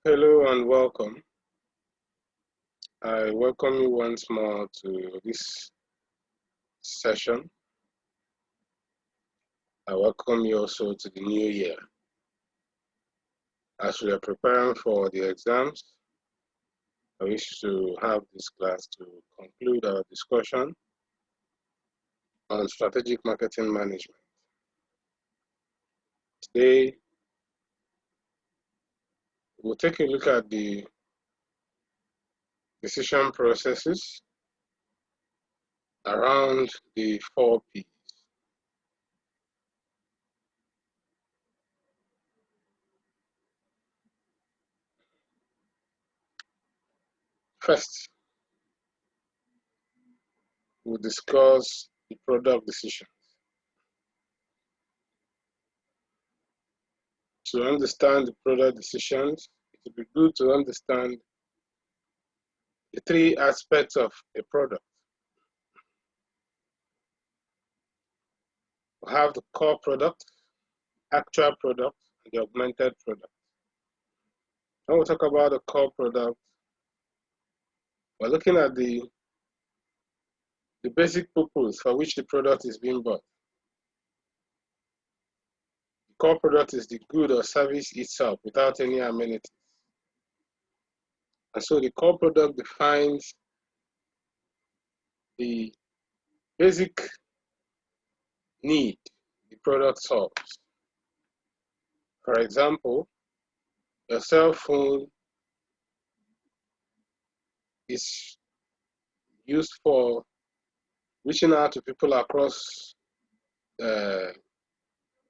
Hello and welcome. I welcome you once more to this session. I welcome you also to the new year. As we are preparing for the exams, I wish to have this class to conclude our discussion on strategic marketing management. Today, we'll take a look at the decision processes around the 4Ps. First, we'll discuss the product decision. To understand the product decisions, it would be good to understand the three aspects of a product. We have the core product, actual product, and the augmented product. When we talk about the core product, we're looking at the basic purpose for which the product is being bought. The core product is the good or service itself without any amenities. And so the core product defines the basic need the product solves. For example, your cell phone is used for reaching out to people across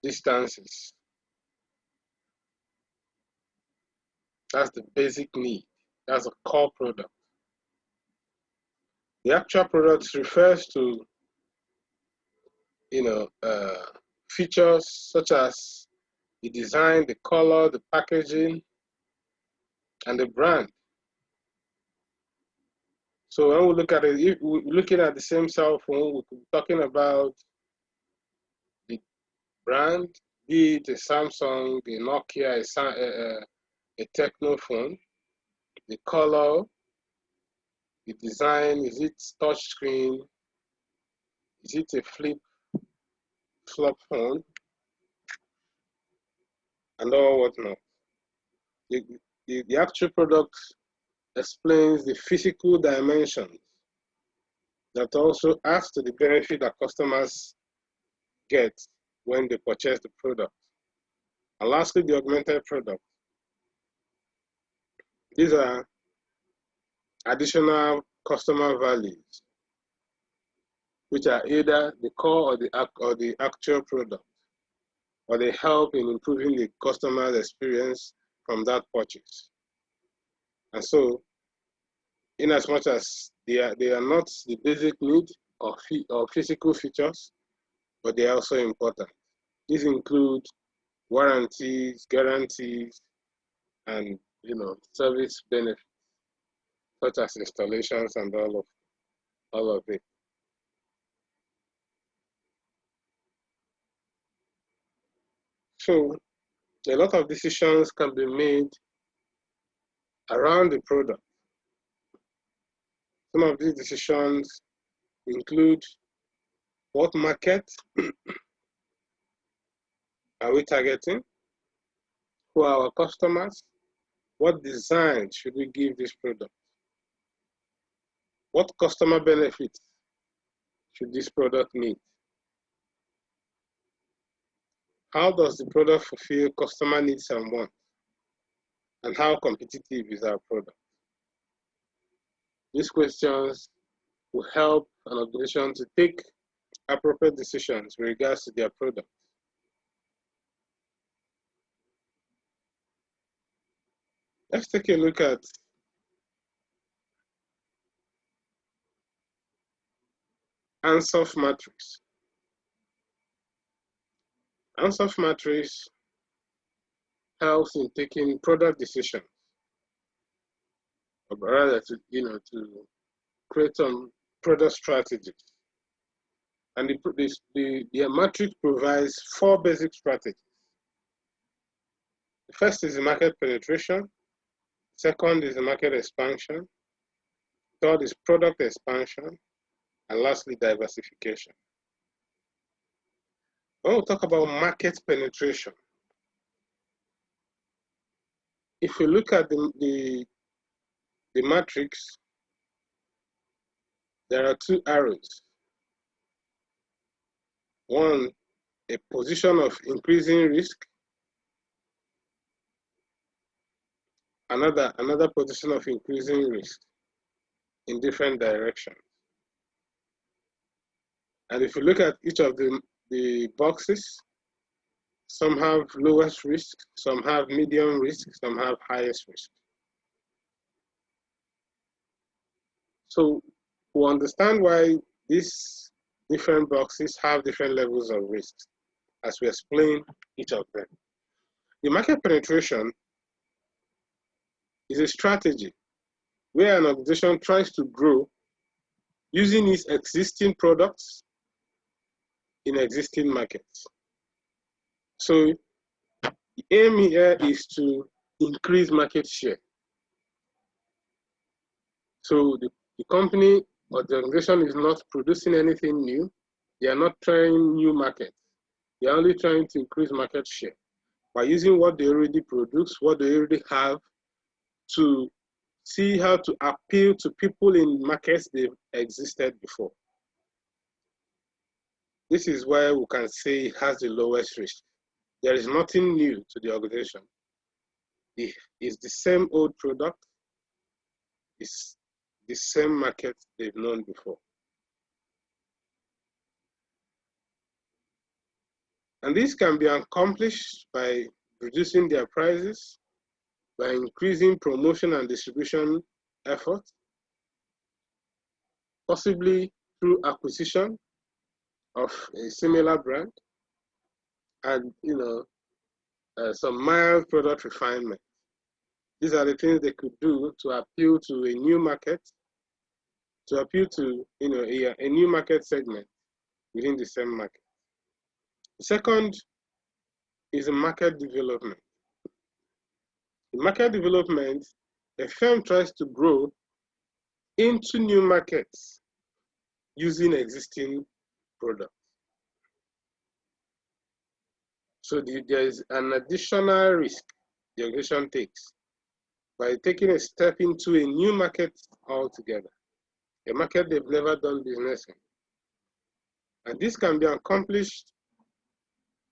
distances. That's the basic need. That's a core product. The actual product refers to, features such as the design, the color, the packaging, and the brand. So when we look at it, if we're looking at the same cell phone, we could be talking about the brand, be it a Samsung, a Nokia, a Tecno phone, the color, the design, is it touch screen, is it a flop phone, and all whatnot. The actual product explains the physical dimensions that also adds to the benefit that customers get when they purchase the product. And lastly, the augmented product. These are additional customer values, which are either the core or the actual product, or they help in improving the customer's experience from that purchase. And so, in as much as they are not the basic need or physical features, but they are also important. These include warranties, guarantees, and service benefits, such as installations and all of it. So a lot of decisions can be made around the product. Some of these decisions include what market are we targeting, who are our customers, what design should we give this product, what customer benefits should this product meet, how does the product fulfill customer needs and wants, and how competitive is our product. These questions will help an organization to take appropriate decisions with regards to their product. Let's take a look at Ansoff matrix. Ansoff matrix helps in taking product decisions, or rather to create some product strategies. And the matrix provides 4 basic strategies. The first is the market penetration. Second is the market expansion. Third is product expansion. And lastly, diversification. When we talk about market penetration, if we look at the matrix, there are two arrows. One, a position of increasing risk. Another position of increasing risk in different directions. And if you look at each of the boxes, some have lowest risk, some have medium risk, some have highest risk. So we understand why these different boxes have different levels of risk as we explain each of them. The market penetration is a strategy where an organization tries to grow using its existing products in existing markets. So the aim here is to increase market share. So the company or the organization is not producing anything new. They are not trying new markets. They are only trying to increase market share by using what they already produce, what they already have, to see how to appeal to people in markets they've existed before. This is why we can say it has the lowest risk. There is nothing new to the organization. It's the same old product. It's the same market they've known before. And this can be accomplished by reducing their prices, by increasing promotion and distribution efforts, possibly through acquisition of a similar brand, and some mild product refinement. These are the things they could do to appeal to a new market, to appeal to a new market segment within the same market. The second is the market development. In market development, a firm tries to grow into new markets using existing products. So there is an additional risk the organization takes by taking a step into a new market altogether, a market they've never done business in. And this can be accomplished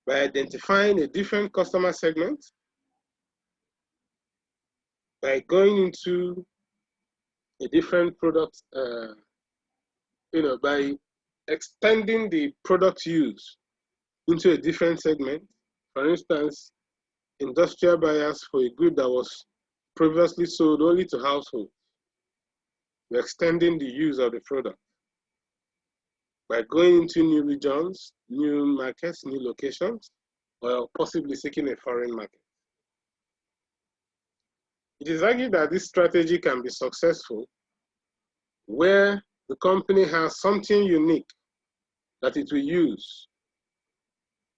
by identifying a different customer segment, by going into a different product, by extending the product use into a different segment. For instance, industrial buyers for a good that was previously sold only to households. We're extending the use of the product by going into new regions, new markets, new locations, or possibly seeking a foreign market. It is argued that this strategy can be successful where the company has something unique that it will use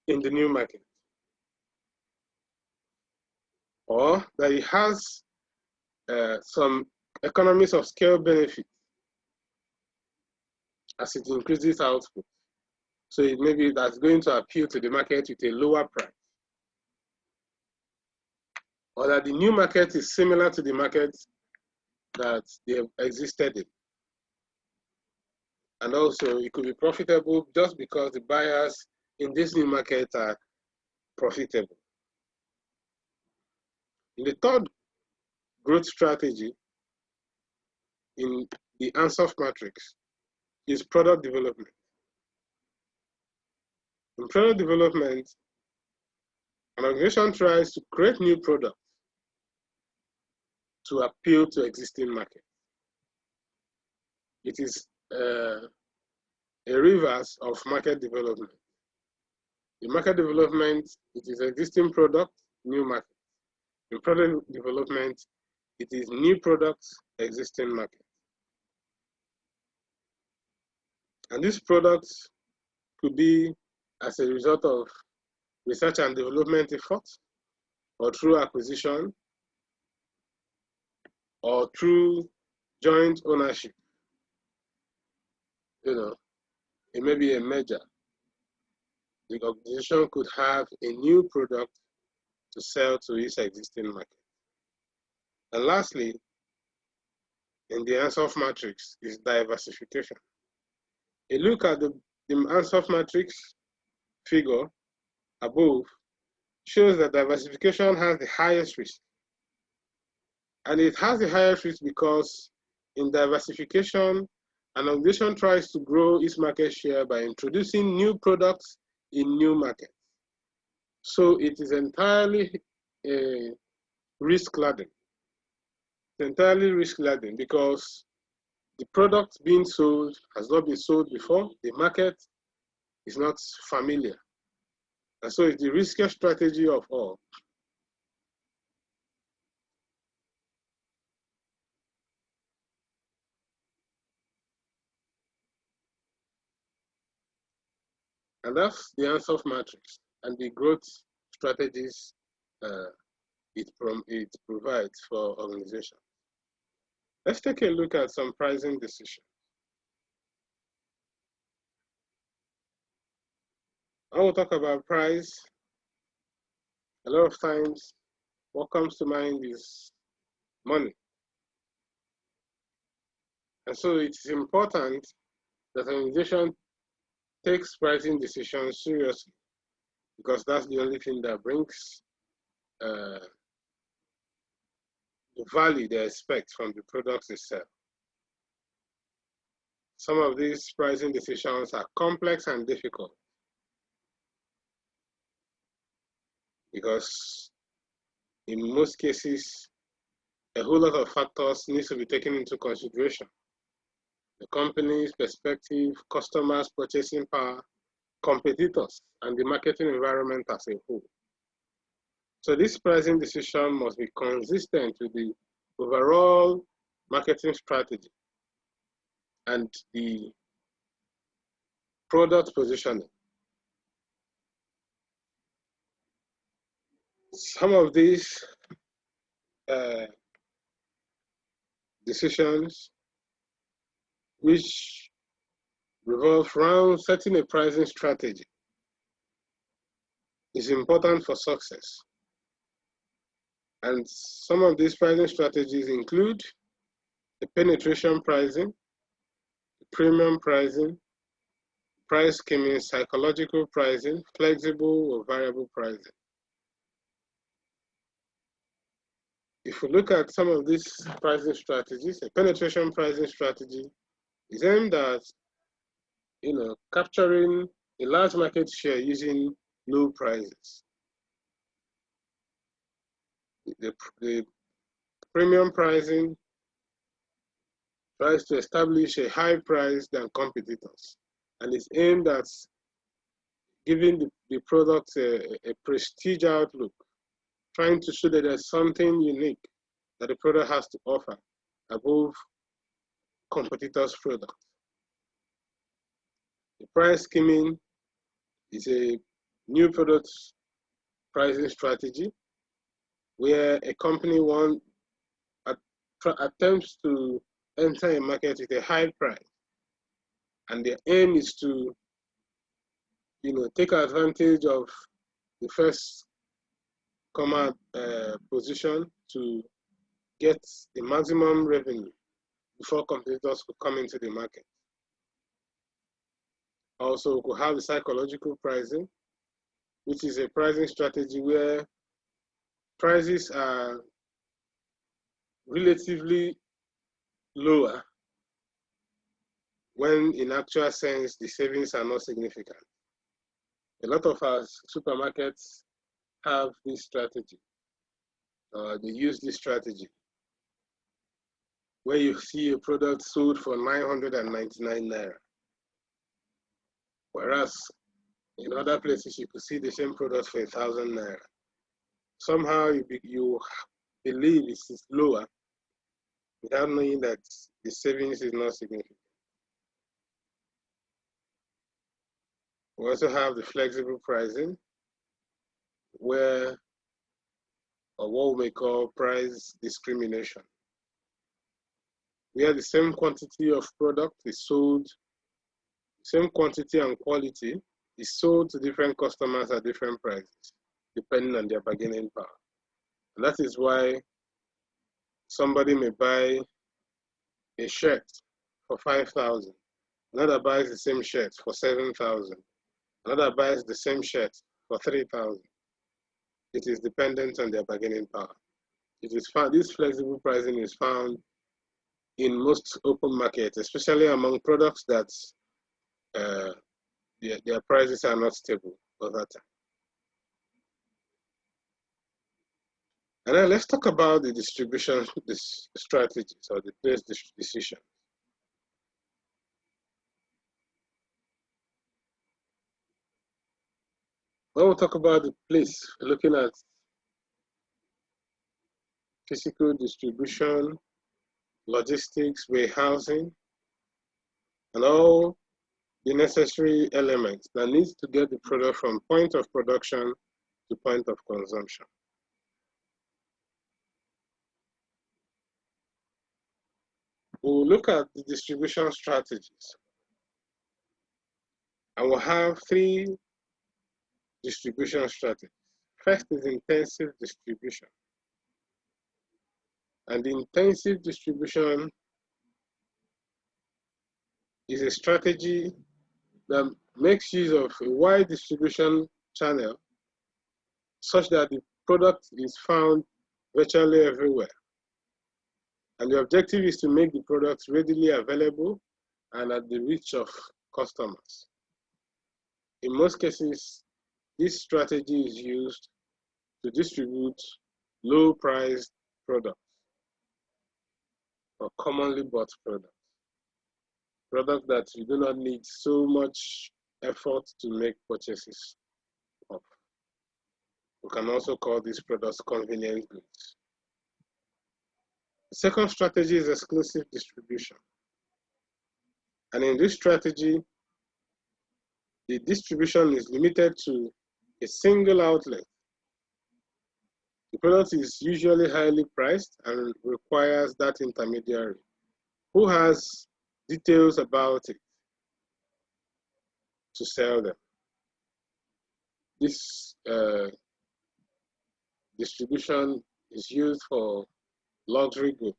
in the new market, or that it has some economies of scale benefit as it increases output. So maybe that's going to appeal to the market with a lower price, or that the new market is similar to the market that they have existed in. And also it could be profitable just because the buyers in this new market are profitable. In the third growth strategy in the Ansoff matrix is product development. In product development, an organization tries to create new products to appeal to existing markets. It is a reverse of market development. In market development, it is existing product, new market. In product development, it is new products, existing market. And these products could be as a result of research and development efforts, or through acquisition, or through joint ownership. It may be a merger. The organization could have a new product to sell to its existing market. And lastly, in the Ansoff matrix is diversification. A look at the Ansoff matrix figure above shows that diversification has the highest risk. And it has the highest risk because in diversification, an organization tries to grow its market share by introducing new products in new markets. So it is entirely risk-laden. It's entirely risk-laden because the product being sold has not been sold before. The market is not familiar. And so it's the riskiest strategy of all. And that's the Ansoff matrix and the growth strategies it provides for organizations. Let's take a look at some pricing decisions. I will talk about price. A lot of times, what comes to mind is money. And so it's important that an organization takes pricing decisions seriously because that's the only thing that brings the value they expect from the products they sell. Some of these pricing decisions are complex and difficult because in most cases, a whole lot of factors need to be taken into consideration. The company's perspective, customers' purchasing power, competitors, and the marketing environment as a whole. So this pricing decision must be consistent with the overall marketing strategy and the product positioning. Some of these decisions which revolve around setting a pricing strategy is important for success. And some of these pricing strategies include the penetration pricing, the premium pricing, price skimming, psychological pricing, flexible or variable pricing. If we look at some of these pricing strategies, a penetration pricing strategy is aimed at capturing a large market share using low prices. The premium pricing tries to establish a high price than competitors and is aimed at giving the product a prestige outlook, trying to show that there's something unique that the product has to offer above competitors' products. The price skimming is a new product pricing strategy where a company attempts to enter a market with a high price, and their aim is to take advantage of the first comer position to get the maximum revenue before competitors could come into the market. Also, we could have the psychological pricing, which is a pricing strategy where prices are relatively lower when in actual sense the savings are not significant. A lot of our supermarkets have this strategy. They use this strategy where you see a product sold for 999 naira. Whereas in other places you could see the same product for 1,000 naira. Somehow you believe it is lower without knowing that the savings is not significant. We also have the flexible pricing, or what we may call price discrimination. where the same quantity of product is sold, same quantity and quality is sold to different customers at different prices, depending on their bargaining power. And that is why somebody may buy a shirt for 5,000, another buys the same shirt for 7,000, another buys the same shirt for 3,000. It is dependent on their bargaining power. It is found, this flexible pricing is found in most open markets, especially among products that their prices are not stable over time. And then let's talk about the distribution strategies or the place decision. When we talk about the place, we're looking at physical distribution, logistics, warehousing, and all the necessary elements that needs to get the product from point of production to point of consumption. We'll look at the distribution strategies. And we'll have 3 distribution strategies. First is intensive distribution. And the intensive distribution is a strategy that makes use of a wide distribution channel such that the product is found virtually everywhere. And the objective is to make the product readily available and at the reach of customers. In most cases, this strategy is used to distribute low-priced products or commonly bought products. Products that you do not need so much effort to make purchases of. We can also call these products convenient goods. The second strategy is exclusive distribution. And in this strategy, the distribution is limited to a single outlet. The product is usually highly priced and requires that intermediary who has details about it to sell them. This distribution is used for luxury goods.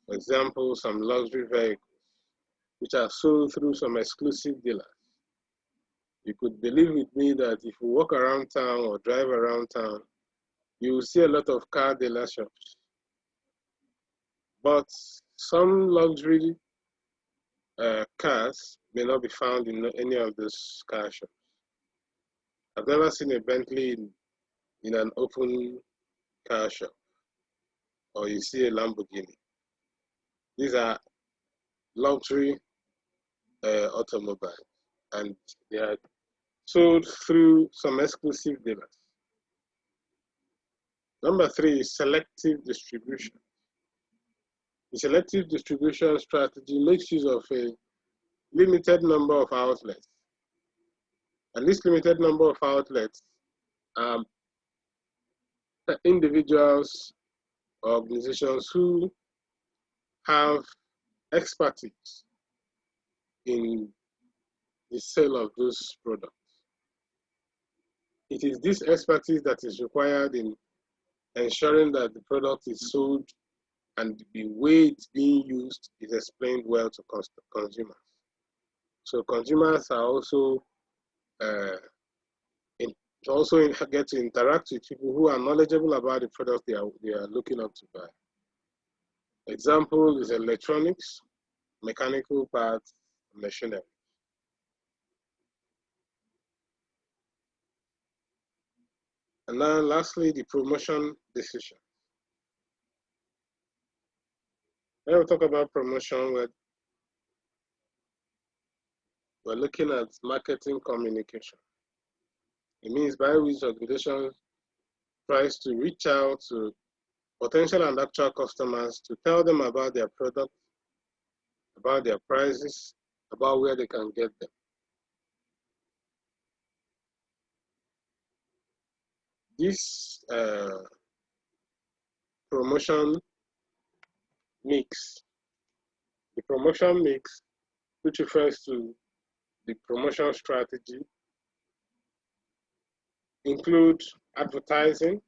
For example, some luxury vehicles, which are sold through some exclusive dealers. You could believe with me that if you walk around town or drive around town, you will see a lot of car dealer shops. But some luxury cars may not be found in any of those car shops. I've never seen a Bentley in an open car shop, or you see a Lamborghini. These are luxury automobiles, and they are sold through some exclusive dealers. Number 3 is selective distribution. The selective distribution strategy makes use of a limited number of outlets. And this limited number of outlets are individuals or organizations who have expertise in the sale of those products. It is this expertise that is required in ensuring that the product is sold and the way it's being used is explained well to consumers. So consumers are also get to interact with people who are knowledgeable about the product they are looking up to buy. Example is electronics, mechanical parts, machinery. And now lastly, the promotion decision. When we talk about promotion, we're looking at marketing communication. It means by which organization tries to reach out to potential and actual customers to tell them about their product, about their prices, about where they can get them. This promotion mix. The promotion mix, which refers to the promotion strategy, include advertising,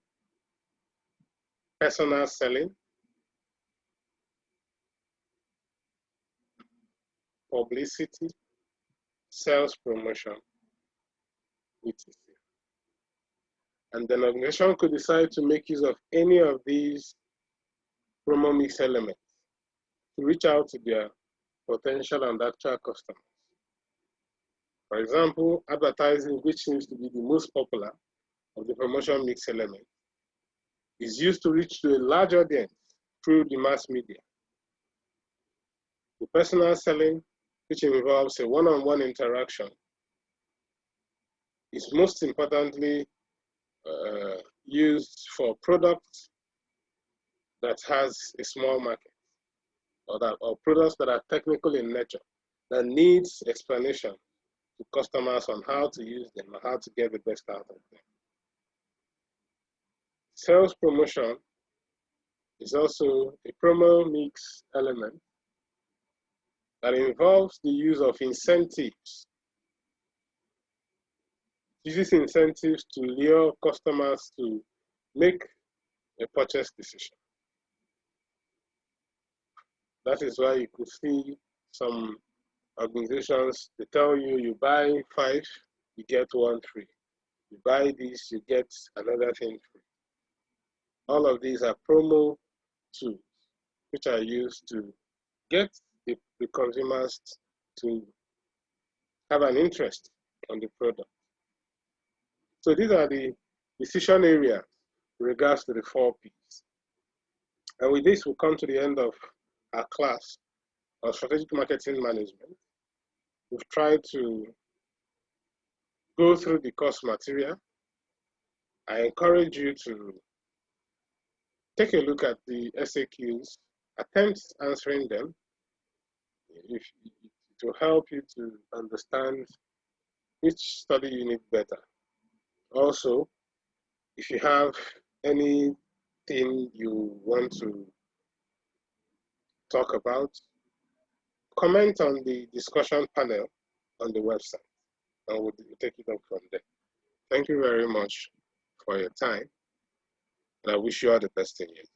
personal selling, publicity, sales promotion, etc. And the organization could decide to make use of any of these promo mix elements to reach out to their potential and actual customers. For example, advertising, which seems to be the most popular of the promotion mix element, is used to reach to a large audience through the mass media. The personal selling, which involves a one-on-one interaction, is most importantly used for products that has a small market, or products that are technical in nature, that needs explanation to customers on how to use them and how to get the best out of them. Sales promotion is also a promo mix element that involves the use of incentives. Uses incentives to lure customers to make a purchase decision. That is why you could see some organizations, they tell you, you buy 5, you get 1 free. You buy this, you get another thing free. All of these are promo tools, which are used to get the consumers to have an interest on the product. So these are the decision areas in regards to the 4 Ps. And with this, we'll come to the end of our class on strategic marketing management. We've tried to go through the course material. I encourage you to take a look at the SAQs, attempt answering them. It will help you to understand which study unit better. Also, if you have anything you want to talk about, comment on the discussion panel on the website, and we'll take it up from there. Thank you very much for your time, and I wish you all the best in it.